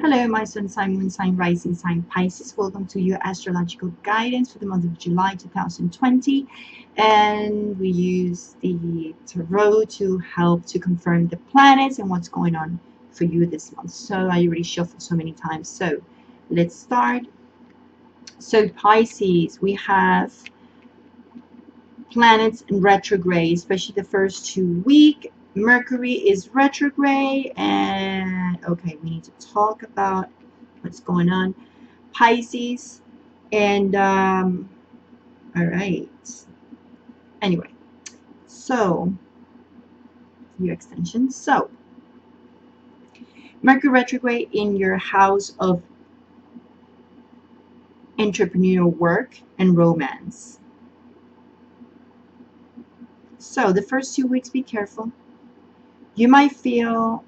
Hello, my sun sign, moon sign, rising sign Pisces. Welcome to your astrological guidance for the month of July 2020. And we use the tarot to help to confirm the planets and what's going on for you this month. So I already shuffled so many times. So let's start. So Pisces, we have planets in retrograde, especially the first 2 weeks. Mercury is retrograde, and okay, we need to talk about what's going on. Pisces, and all right. Anyway, so your extension. So Mercury retrograde in your house of entrepreneurial work and romance. So the first 2 weeks, be careful. You might feel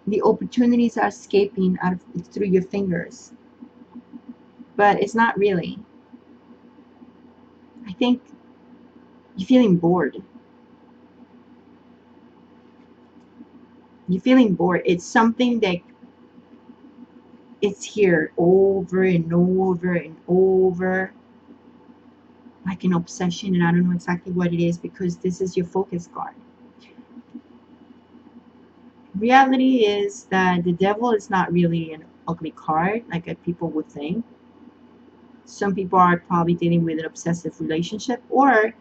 the opportunities are escaping out of through your fingers, but it's not really. I think you're feeling bored. You're feeling bored. It's something that it's here over and over and over, like an obsession, and I don't know exactly what it is because this is your focus card. Reality is that the devil is not really an ugly card like people would think. Some people are probably dealing with an obsessive relationship, or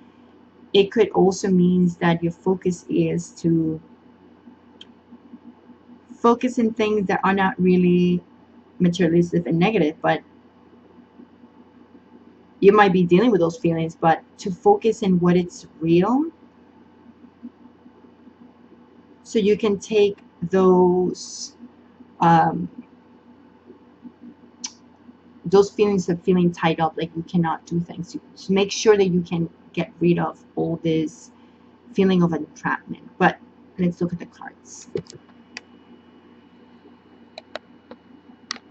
it could also mean that your focus is to focus in things that are not really materialistic and negative, but you might be dealing with those feelings, but to focus in what it's real, so you can take those feelings of feeling tied up, like you cannot do things, to make sure that you can get rid of all this feeling of entrapment. But let's look at the cards.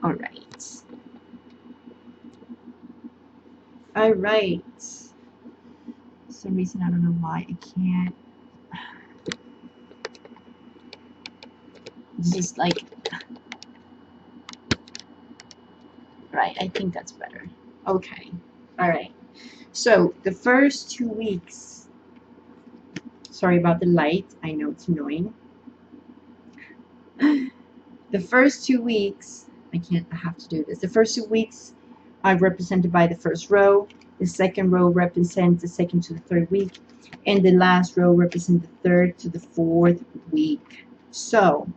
All right. All right. For some reason, I don't know why I can't. This is like, right, I think that's better. Okay. All right. So the first 2 weeks, sorry about the light, I know it's annoying. The first 2 weeks, I have to do this. The first 2 weeks are represented by the first row. The second row represents the second to the third week. And the last row represents the third to the fourth week. So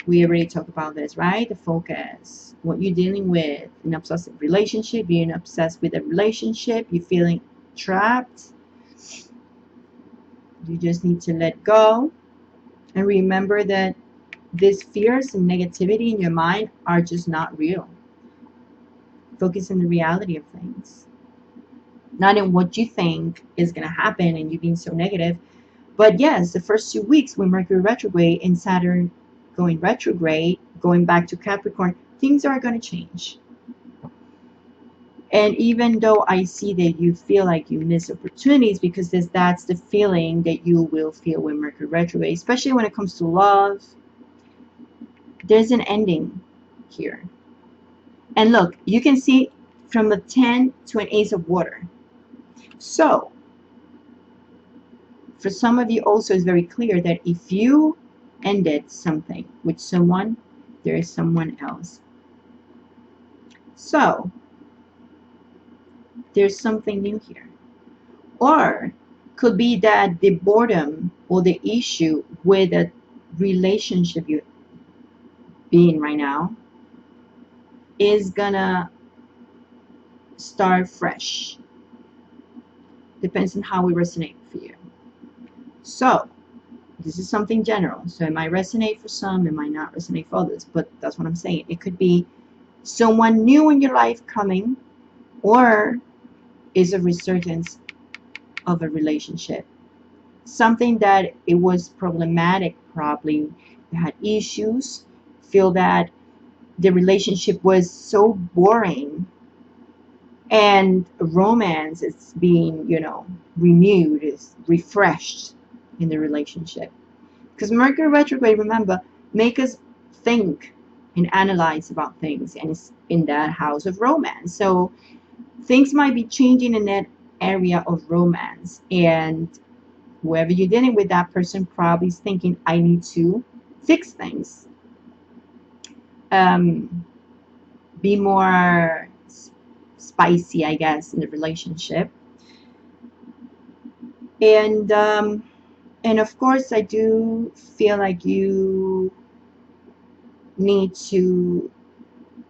we already talked about this, right? The focus, what you're dealing with, an obsessive relationship, being obsessed with a relationship, you're feeling trapped. You just need to let go and remember that these fears and negativity in your mind are just not real. Focus on the reality of things, not in what you think is going to happen and you being so negative. But yes, the first 2 weeks when Mercury retrograde and Saturn going retrograde, going back to Capricorn, things are going to change. And even though I see that you feel like you miss opportunities, because that's the feeling that you will feel with Mercury retrograde, especially when it comes to love, there's an ending here. And look, you can see from a 10 to an ace of water. So for some of you also, it's very clear that if you ended something with someone, there is someone else. So there's something new here. Or could be that the boredom or the issue with a relationship you're being right now is gonna start fresh. Depends on how we resonate for you. So this is something general. So it might resonate for some, it might not resonate for others, but that's what I'm saying. It could be someone new in your life coming, or is a resurgence of a relationship. Something that it was problematic, probably you had issues, feel that the relationship was so boring, and romance is being, renewed, is refreshed in the relationship. Because Mercury retrograde, remember, make us think and analyze about things, and it's in that house of romance. So things might be changing in that area of romance, and whoever you're dealing with, that person probably is thinking, I need to fix things, be more spicy, I guess, in the relationship. And of course, I do feel like you need to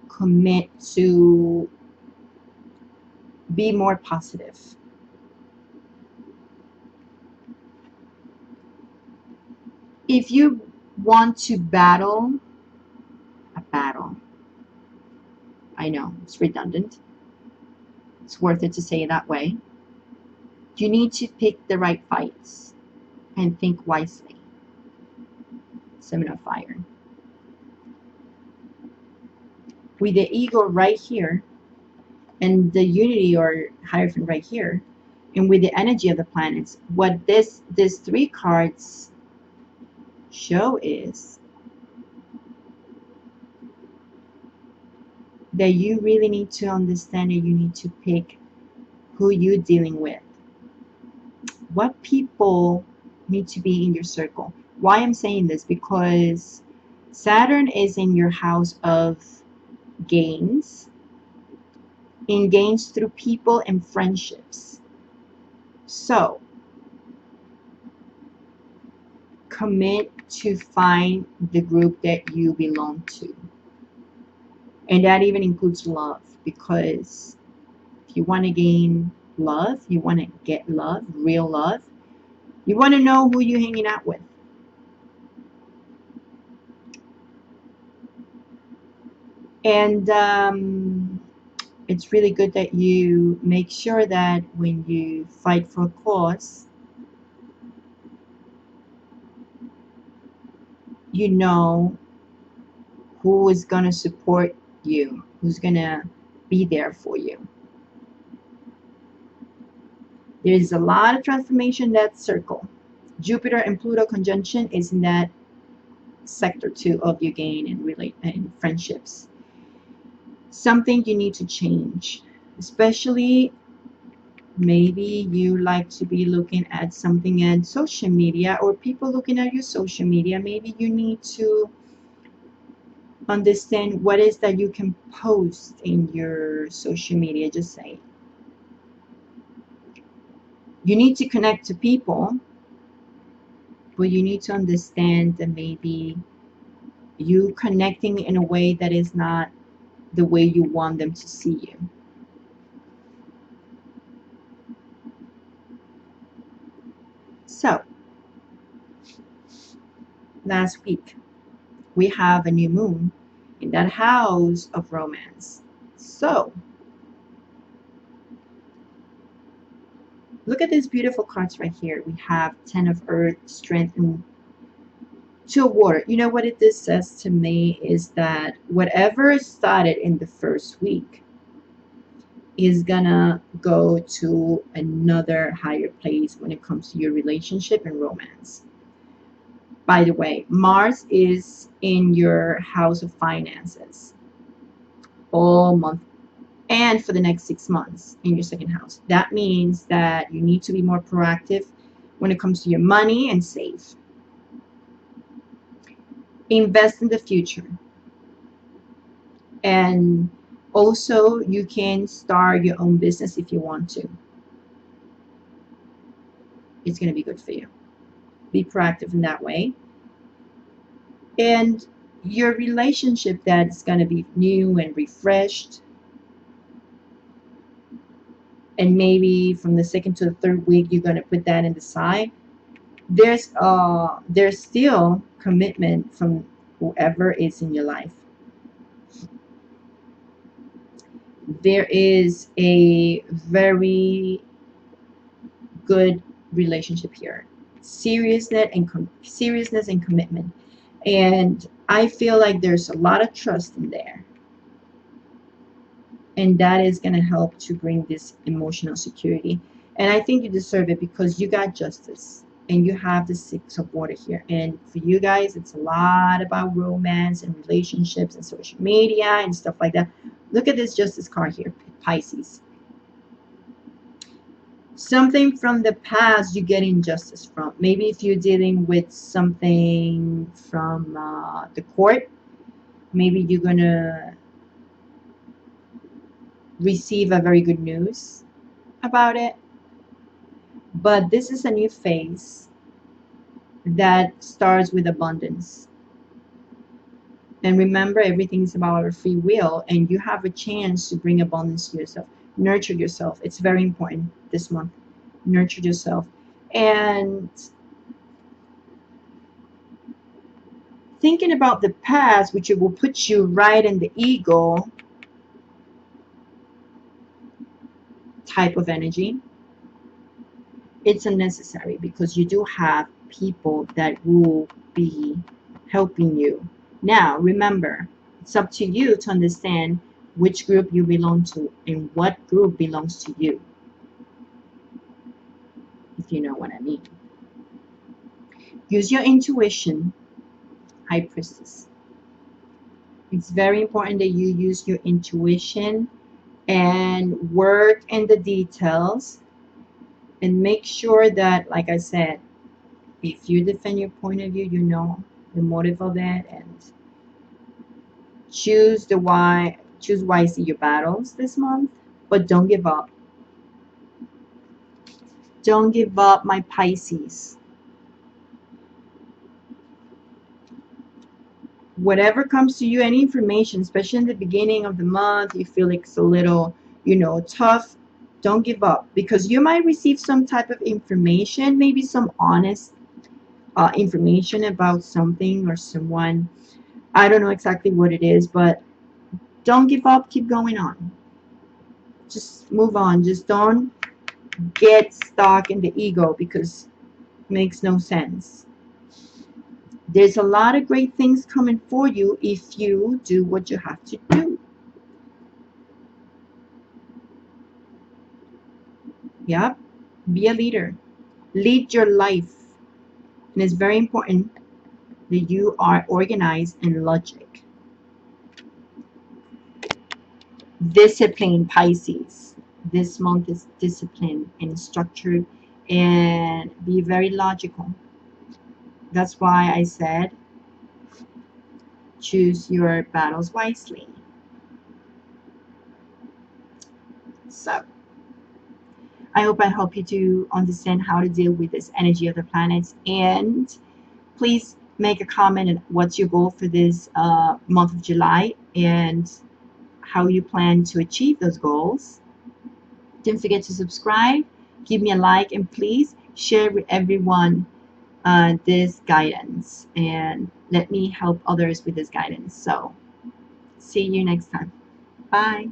commit to be more positive. If you want to battle a battle, I know it's redundant, it's worth it to say it that way, you need to pick the right fights and think wisely. Seven of Fire. With the ego right here, and the unity or Hierophant right here, and with the energy of the planets, what these three cards show is that you really need to understand that you need to pick who you're dealing with. What people need to be in your circle. Why I'm saying this? Because Saturn is in your house of gains, in gains through people and friendships. So commit to find the group that you belong to. And that even includes love, because if you want to gain love, you want to get love, real love, you want to know who you're hanging out with. And it's really good that you make sure that when you fight for a cause, you know who is going to support you, who's going to be there for you. There's a lot of transformation in that circle. Jupiter and Pluto conjunction is in that sector too of your gain and friendships. Something you need to change, especially maybe you like to be looking at something at social media, or people looking at your social media. Maybe you need to understand what is that you can post in your social media. Just say you need to connect to people, but you need to understand that maybe you connecting in a way that is not the way you want them to see you. So last week we have a new moon in that house of romance. So look at these beautiful cards right here. We have Ten of Earth, Strength, and Two of Water. You know what this says to me is that whatever started in the first week is gonna go to another higher place when it comes to your relationship and romance. By the way, Mars is in your house of finances all month and for the next 6 months in your second house. That means that you need to be more proactive when it comes to your money and save. Invest in the future. And also you can start your own business if you want to. It's going to be good for you. Be proactive in that way. And your relationship that's going to be new and refreshed, and maybe from the second to the third week you're going to put that in the side. There's still commitment from whoever is in your life. There is a very good relationship here, seriousness and commitment, and I feel like there's a lot of trust in there, and that is going to help to bring this emotional security. And I think you deserve it because you got justice. and you have the Six of Water here. And for you guys, it's a lot about romance and relationships and social media and stuff like that. Look at this Justice card here, Pisces. Something from the past you get injustice from. Maybe if you're dealing with something from the court, maybe you're gonna receive a very good news about it. But this is a new phase that starts with abundance. And remember, everything is about our free will, and you have a chance to bring abundance to yourself. Nurture yourself. It's very important this month. Nurture yourself. And thinking about the past, which will put you right in the ego type of energy, it's unnecessary because you do have people that will be helping you. Now, remember, it's up to you to understand which group you belong to and what group belongs to you, if you know what I mean. Use your intuition, High Priestess. It's very important that you use your intuition and work in the details and make sure that, like I said, if you defend your point of view, you know the motive of it, and choose wisely your battles this month, but don't give up. Don't give up, my Pisces. Whatever comes to you, any information, especially in the beginning of the month, you feel like it's a little, tough, don't give up, because you might receive some type of information, maybe some honest information about something or someone. I don't know exactly what it is, but don't give up. Keep going on. Just move on. Just don't get stuck in the ego, because it makes no sense. There's a lot of great things coming for you if you do what you have to do. Yep. Be a leader. Lead your life. And it's very important that you are organized and logic. Discipline, Pisces. This month is disciplined and structured, and be very logical. That's why I said choose your battles wisely. So I hope I help you to understand how to deal with this energy of the planets. And please make a comment on what's your goal for this month of July and how you plan to achieve those goals. Don't forget to subscribe, give me a like, and please share with everyone this guidance, and let me help others with this guidance. So see you next time. Bye.